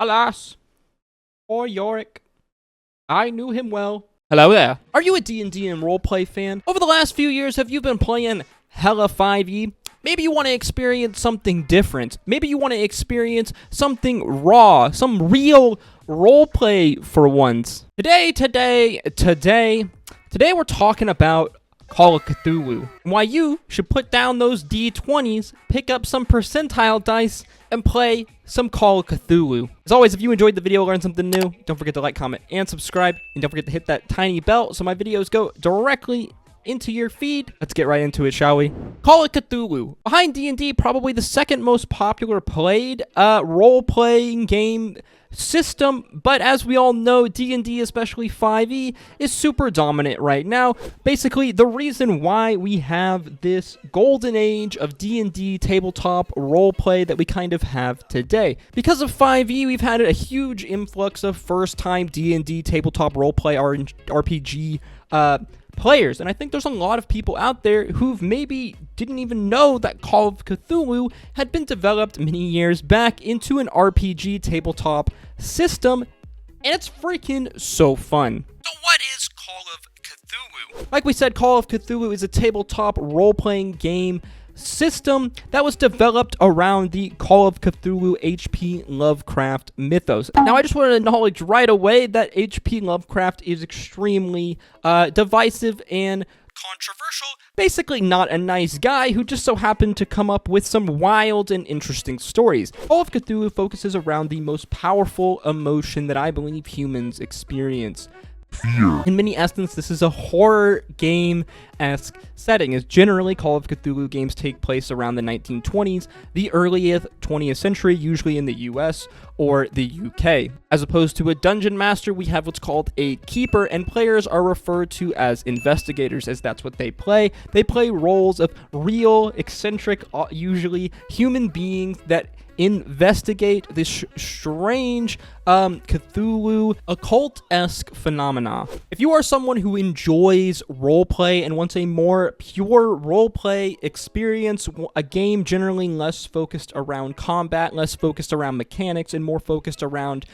Alas, poor Yorick. I knew him well. Hello there. Are you a D&D and roleplay fan? Over the last few years, have you been playing hella 5e? Maybe you want to experience something different. Maybe you want to experience something raw, some real roleplay for once. Today we're talking about Call of Cthulhu, and why you should put down those D20s, pick up some percentile dice, and play some Call of Cthulhu. As always, if you enjoyed the video, learned something new, don't forget to like, comment, and subscribe, and don't forget to hit that tiny bell so my videos go directly into your feed. Let's get right into it, shall we? Call of Cthulhu. Behind D&D, probably the second most popular played role-playing game system, but as we all know, D&D, especially 5e, is super dominant right now. Basically, the reason why we have this golden age of D&D tabletop roleplay that we kind of have today. Because of 5e, we've had a huge influx of first-time D&D tabletop roleplay RPG players, and I think there's a lot of people out there who've maybe didn't even know that Call of Cthulhu had been developed many years back into an RPG tabletop system, and it's freaking so fun. So what is Call of Cthulhu? Like we said, Call of Cthulhu is a tabletop role-playing game system that was developed around the Call of Cthulhu H.P. Lovecraft mythos. Now, I just want to acknowledge right away that H.P. Lovecraft is extremely divisive and controversial. Basically not a nice guy who just so happened to come up with some wild and interesting stories. Call of Cthulhu focuses around the most powerful emotion that I believe humans experience: fear. In many instances, this is a horror game-esque setting, as generally Call of Cthulhu games take place around the 1920s, the earliest 20th century, usually in the US or the UK. As opposed to a dungeon master, we have what's called a keeper, and players are referred to as investigators, as that's what they play. They play roles of real, eccentric, usually human beings that investigate this strange Cthulhu occult-esque phenomena. If you are someone who enjoys roleplay and wants a more pure roleplay experience, a game generally less focused around combat, less focused around mechanics, and more focused around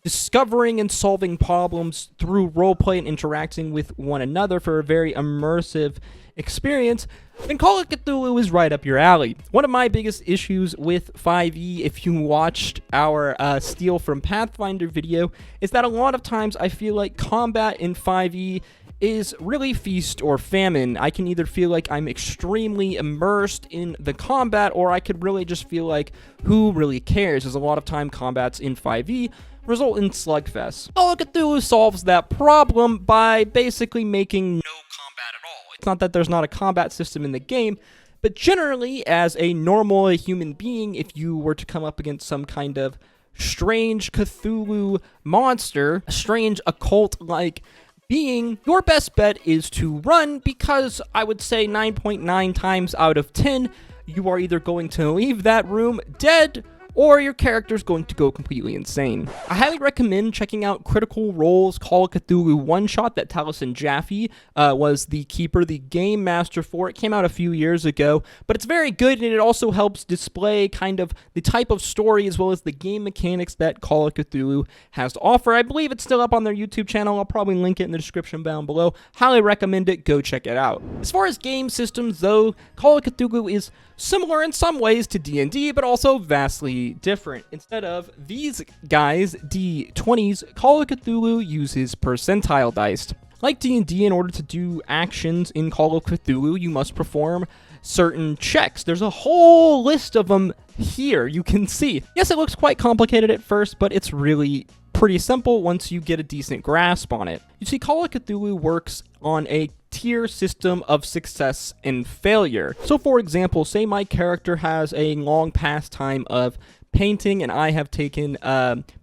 discovering and solving problems through roleplay and interacting with one another for a very immersive experience, then Call of Cthulhu is right up your alley. One of my biggest issues with 5e, if you watched our Steal from Pathfinder video, is that a lot of times I feel like combat in 5e is really feast or famine. I can either feel like I'm extremely immersed in the combat, or I could really just feel like, who really cares? As a lot of time combats in 5e result in slugfests. Call of Cthulhu solves that problem by basically making no combat at all. It's not that there's not a combat system in the game, but generally, as a normal human being, if you were to come up against some kind of strange Cthulhu monster, a strange occult-like being, your best bet is to run, because I would say 9.9 times out of 10, you are either going to leave that room dead, or your character's going to go completely insane. I highly recommend checking out Critical Role's Call of Cthulhu one-shot that Taliesin Jaffe was the keeper, the game master for. It came out a few years ago, but it's very good, and it also helps display kind of the type of story as well as the game mechanics that Call of Cthulhu has to offer. I believe it's still up on their YouTube channel. I'll probably link it in the description down below. Highly recommend it. Go check it out. As far as game systems, though, Call of Cthulhu is similar in some ways to D&D, but also vastly different. Instead of these guys, D20s, Call of Cthulhu uses percentile dice. Like D&D, in order to do actions in Call of Cthulhu, you must perform certain checks. There's a whole list of them here, you can see. Yes, it looks quite complicated at first, but it's really pretty simple once you get a decent grasp on it. You see, Call of Cthulhu works on a tier system of success and failure. So for example, say my character has a long pastime of painting, and I have taken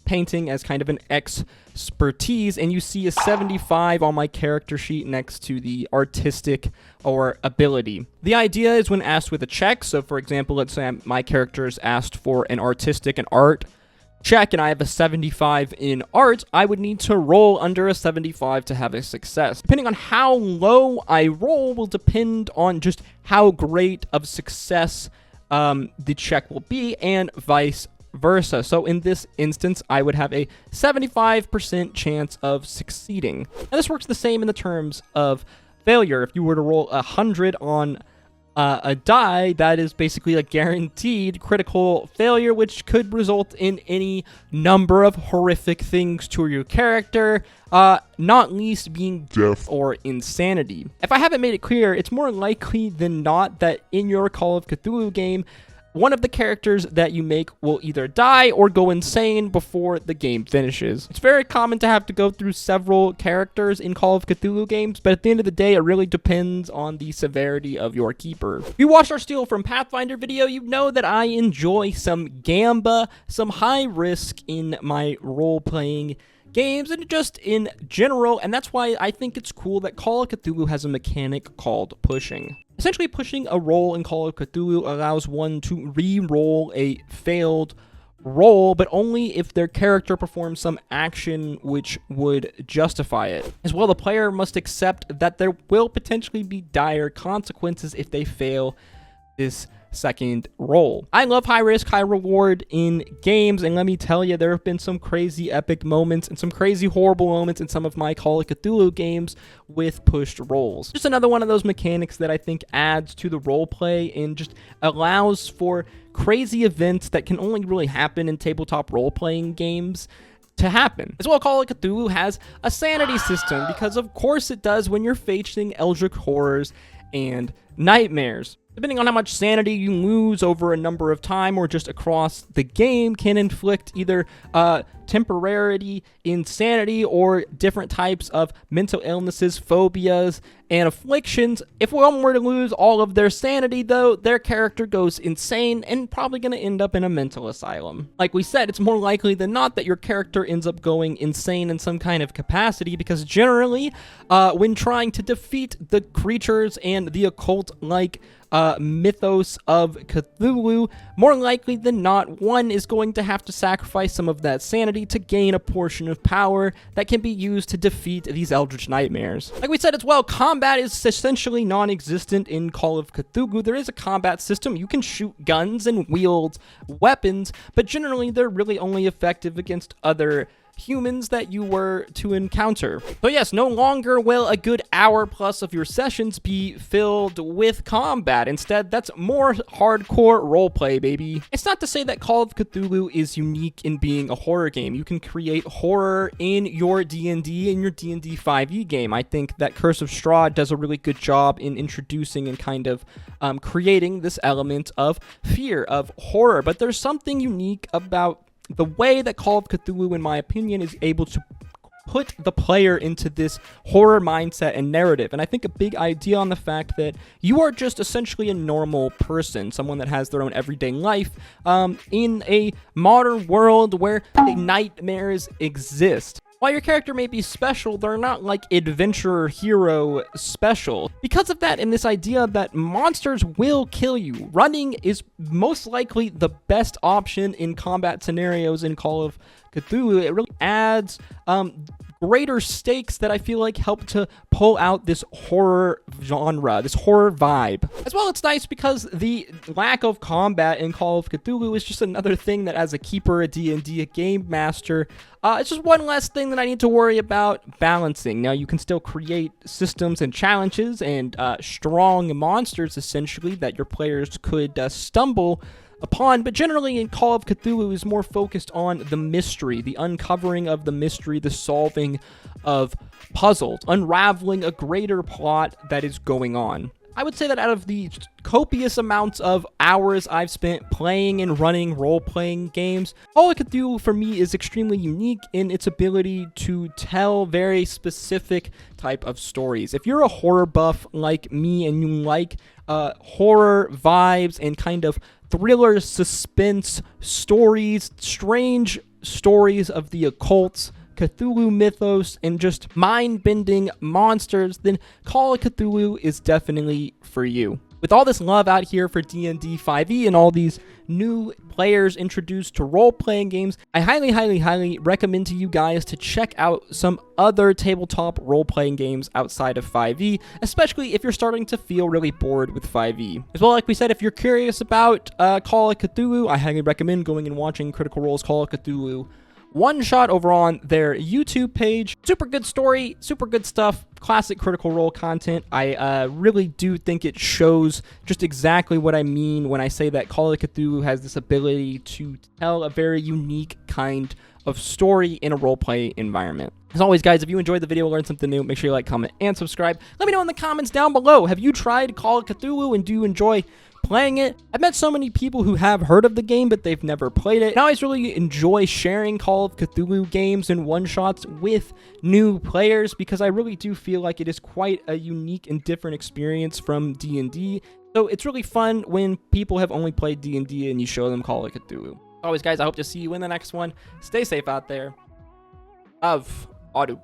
painting as kind of an expertise, and you see a 75 on my character sheet next to the artistic or ability. The idea is when asked with a check, so for example, let's say my character is asked for an artistic and art check, and I have a 75 in art, I would need to roll under a 75 to have a success. Depending on how low I roll will depend on just how great of success the check will be, and vice versa. So in this instance, I would have a 75% chance of succeeding. And this works the same in the terms of failure. If you were to roll 100 on a die, that is basically a guaranteed critical failure, which could result in any number of horrific things to your character, not least being death or insanity. If I haven't made it clear, it's more likely than not that in your Call of Cthulhu game, one of the characters that you make will either die or go insane before the game finishes. It's very common to have to go through several characters in Call of Cthulhu games, but at the end of the day, it really depends on the severity of your keeper. If you watched our Steal from Pathfinder video, you know that I enjoy some gamba, some high risk in my role-playing games, and just in general, and that's why I think it's cool that Call of Cthulhu has a mechanic called pushing. Essentially, pushing a roll in Call of Cthulhu allows one to re-roll a failed roll, but only if their character performs some action which would justify it. As well, the player must accept that there will potentially be dire consequences if they fail this second roll. I love high risk, high reward in games, and let me tell you, there have been some crazy epic moments and some crazy horrible moments in some of my Call of Cthulhu games with pushed rolls. Just another one of those mechanics that I think adds to the roleplay and just allows for crazy events that can only really happen in tabletop role-playing games to happen. As well, Call of Cthulhu has a sanity system, because of course it does when you're facing eldritch horrors and nightmares. Depending on how much sanity you lose over a number of time or just across the game can inflict either temporary insanity or different types of mental illnesses, phobias, and afflictions. If one were to lose all of their sanity, though, their character goes insane and probably going to end up in a mental asylum. Like we said, it's more likely than not that your character ends up going insane in some kind of capacity, because generally, when trying to defeat the creatures and the occult-like mythos of Cthulhu, more likely than not, one is going to have to sacrifice some of that sanity to gain a portion of power that can be used to defeat these eldritch nightmares. Like we said as well, combat is essentially non-existent in Call of Cthulhu. There is a combat system. You can shoot guns and wield weapons, but generally they're really only effective against other humans that you were to encounter. So yes, no longer will a good hour plus of your sessions be filled with combat. Instead, that's more hardcore roleplay, baby. It's not to say that Call of Cthulhu is unique in being a horror game. You can create horror in your D&D and your D&D 5e game. I think that Curse of Strahd does a really good job in introducing and kind of creating this element of fear, of horror. But there's something unique about the way that Call of Cthulhu, in my opinion, is able to put the player into this horror mindset and narrative. And I think a big idea on the fact that you are just essentially a normal person, someone that has their own everyday life in a modern world where nightmares exist. While your character may be special, they're not like adventurer hero special. Because of that, and this idea that monsters will kill you, running is most likely the best option in combat scenarios in Call of Cthulhu. It really adds greater stakes that I feel like help to pull out this horror genre, this horror vibe. As well, it's nice because the lack of combat in Call of Cthulhu is just another thing that, as a keeper, a D&D, a game master, it's just one less thing that I need to worry about balancing. Now, you can still create systems and challenges and strong monsters, essentially, that your players could stumble upon, but generally in Call of Cthulhu is more focused on the mystery, the uncovering of the mystery, the solving of puzzles, unraveling a greater plot that is going on. I would say that out of the copious amounts of hours I've spent playing and running role-playing games, Call of Cthulhu for me is extremely unique in its ability to tell very specific type of stories. If you're a horror buff like me and you like horror vibes and kind of thriller, suspense stories, strange stories of the occult, Cthulhu mythos, and just mind-bending monsters, then Call of Cthulhu is definitely for you. With all this love out here for D&D 5e and all these new players introduced to role-playing games, I highly recommend to you guys to check out some other tabletop role-playing games outside of 5e, especially if you're starting to feel really bored with 5e. As well, like we said, if you're curious about Call of Cthulhu, I highly recommend going and watching Critical Role's Call of Cthulhu one shot over on their YouTube page. Super good story, super good stuff, classic Critical Role content. I really do think it shows just exactly what I mean when I say that Call of Cthulhu has this ability to tell a very unique kind of story in a roleplay environment. As always, guys, if you enjoyed the video, learned something new, make sure you like, comment, and subscribe. Let me know in the comments down below. Have you tried Call of Cthulhu and do you enjoy playing it? I've met so many people who have heard of the game, but they've never played it. And I always really enjoy sharing Call of Cthulhu games and one-shots with new players because I really do feel like it is quite a unique and different experience from D&D. So it's really fun when people have only played D&D and you show them Call of Cthulhu. Always, guys, I hope to see you in the next one. Stay safe out there. Of Auto.